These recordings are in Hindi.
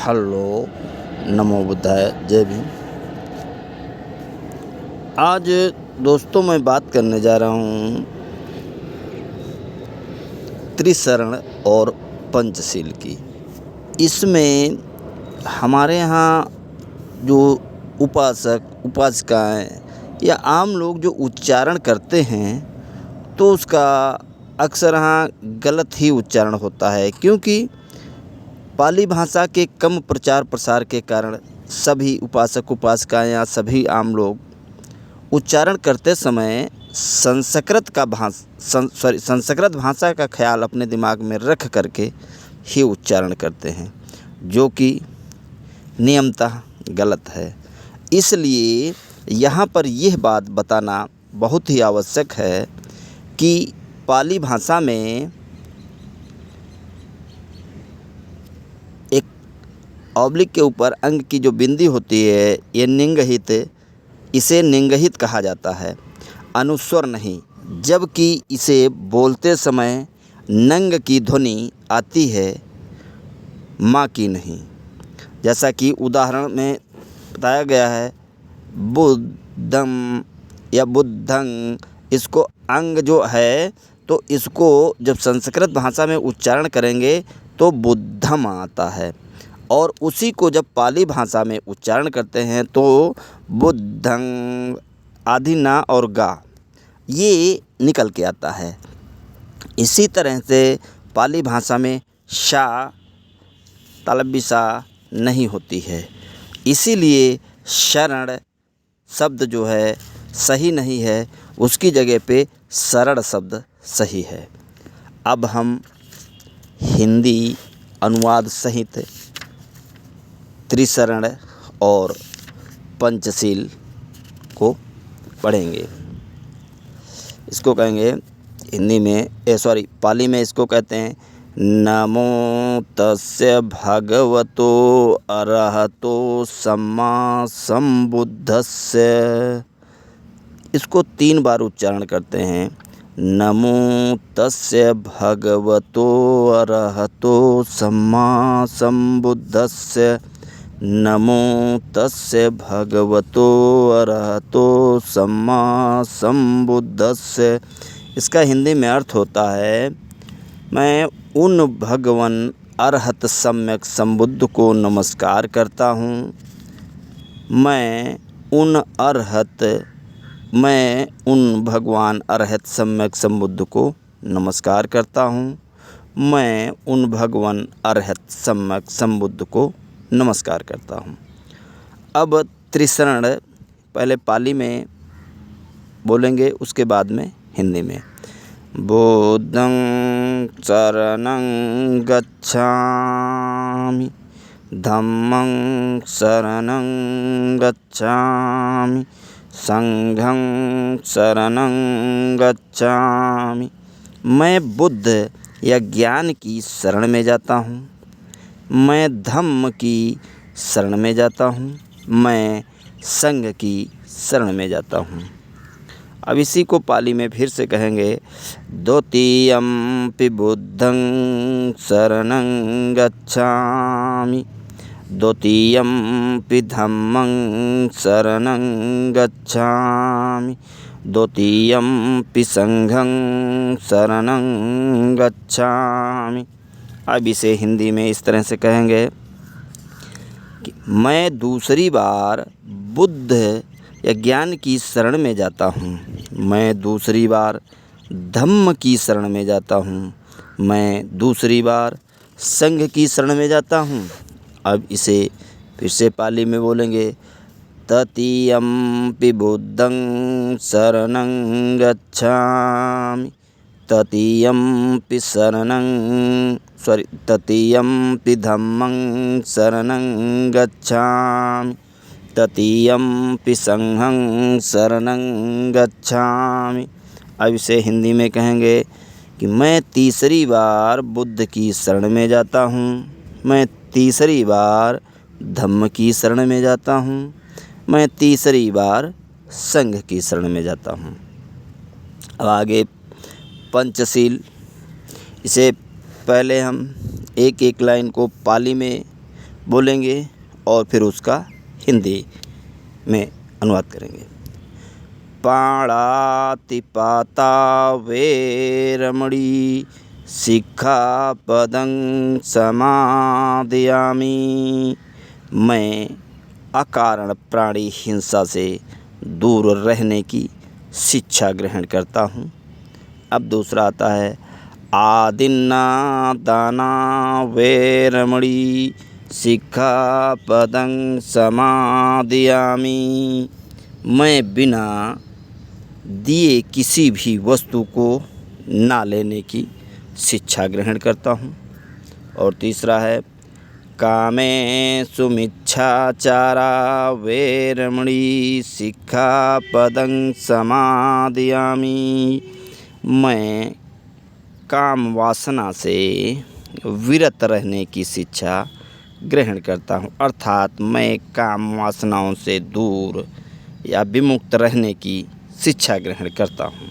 हेलो, नमो बुद्धाय, जय भीम। आज दोस्तों मैं बात करने जा रहा हूँ त्रिशरण और पंचशील की। इसमें हमारे यहाँ जो उपासक उपासिकाएँ या आम लोग जो उच्चारण करते हैं तो उसका अक्सर यहाँ गलत ही उच्चारण होता है, क्योंकि पाली भाषा के कम प्रचार प्रसार के कारण सभी उपासक उपासिकाएँ या सभी आम लोग उच्चारण करते समय संस्कृत भाषा का ख्याल अपने दिमाग में रख करके ही उच्चारण करते हैं, जो कि नियमतः गलत है। इसलिए यहाँ पर यह बात बताना बहुत ही आवश्यक है कि पाली भाषा में एक ऑब्लिक के ऊपर अंग की जो बिंदी होती है, ये निंगहित, इसे निंगहित कहा जाता है, अनुस्वर नहीं। जबकि इसे बोलते समय नंग की ध्वनि आती है, माँ की नहीं। जैसा कि उदाहरण में बताया गया है, बुद्धम या बुद्धं, इसको अंग जो है तो इसको जब संस्कृत भाषा में उच्चारण करेंगे तो बुद्धम आता है, और उसी को जब पाली भाषा में उच्चारण करते हैं तो बुद्धं, आदि ना और गा ये निकल के आता है। इसी तरह से पाली भाषा में शा तालव्य सा नहीं होती है, इसीलिए शरण शब्द जो है सही नहीं है, उसकी जगह पे शरण शब्द सही है। अब हम हिंदी अनुवाद सहित त्रिशरण और पंचशील को पढ़ेंगे। इसको कहेंगे हिंदी में पाली में इसको कहते हैं नमो तस्य भगवतो अरहतो सम्मा संबुद्धस्य। इसको 3 बार उच्चारण करते हैं, नमो तस्य भगवतो अरहतो सम्मा संबुद्धस्य, नमो तस्य भगवतो अरहतो सम्मा संबुद्धस्य। इसका हिंदी में अर्थ होता है, मैं उन भगवान अरहत सम्यक संबुद्ध को नमस्कार करता हूँ। मैं उन भगवान अरहत सम्यक संबुद्ध को नमस्कार करता हूँ। मैं उन भगवान अरहत सम्यक संबुद्ध को नमस्कार करता हूँ। अब त्रिशरण पहले पाली में बोलेंगे, उसके बाद में हिंदी में। बुद्धं शरणं गच्छामि, धम्मं शरणं गच्छामि, संघं शरणं गच्छामि। मैं बुद्ध या ज्ञान की शरण में जाता हूँ, मैं धम्म की शरण में जाता हूँ, मैं संघ की शरण में जाता हूँ। अब इसी को पाली में फिर से कहेंगे, द्वितीयम्पि बुद्धं शरणं गच्छामि, द्वितीयम्पि धम्मं शरणं गच्छामि, द्वितीयम्पि संघं शरणं गच्छामि। अब इसे हिंदी में इस तरह से कहेंगे कि मैं दूसरी बार बुद्ध या ज्ञान की शरण में जाता हूँ, मैं दूसरी बार धम्म की शरण में जाता हूँ, मैं दूसरी बार संघ की शरण में जाता हूँ। अब इसे फिर से पाली में बोलेंगे, ततीयम्पि बुद्धं शरणं गच्छामि, ततीयम्पि धम्मं शरणं गच्छामि, ततीयम्पि संघं शरणं गच्छामि। अब इसे हिंदी में कहेंगे कि मैं तीसरी बार बुद्ध की शरण में जाता हूँ, मैं तीसरी बार धम्म की शरण में जाता हूँ, मैं तीसरी बार संघ की शरण में जाता हूँ। अब आगे पंचशील। इसे पहले हम एक एक लाइन को पाली में बोलेंगे और फिर उसका हिंदी में अनुवाद करेंगे। पाणातिपाता वेरमणि सिक्खापदं समादयामि। मैं अकारण प्राणी हिंसा से दूर रहने की शिक्षा ग्रहण करता हूँ। अब दूसरा आता है आदिन्नादाना वेरमणि सिक्खापदं समादयामि। मैं बिना दिए किसी भी वस्तु को ना लेने की शिक्षा ग्रहण करता हूँ। और तीसरा है कामेषु मिच्छाचारा वेरमणि सिक्खापदं समादयामि। मैं काम वासना से विरत रहने की शिक्षा ग्रहण करता हूँ, अर्थात मैं काम वासनाओं से दूर या विमुक्त रहने की शिक्षा ग्रहण करता हूँ।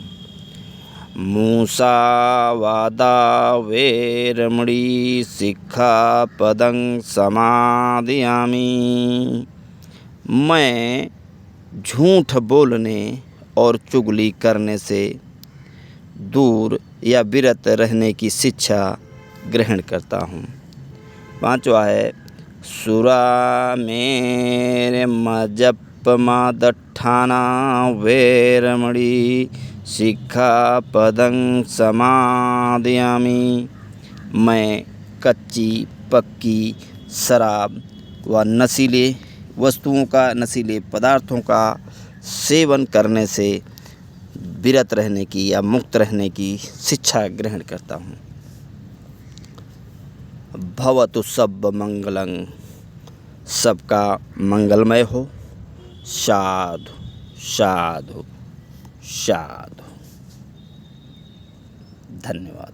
मूसावादा वेरमणि सिक्खापदं समादयामि। मैं झूठ बोलने और चुगली करने से दूर या विरत रहने की शिक्षा ग्रहण करता हूँ। पांचवा है सुरा मेरे मजप्पमादट्ठाना वेरमणि सिक्खापदं समादयामि। मैं कच्ची पक्की शराब व नशीले वस्तुओं का, नशीले पदार्थों का सेवन करने से विरत रहने की या मुक्त रहने की शिक्षा ग्रहण करता हूँ। भवतु सब मंगलं, सबका मंगलमय हो। साधु साधु साधु। धन्यवाद।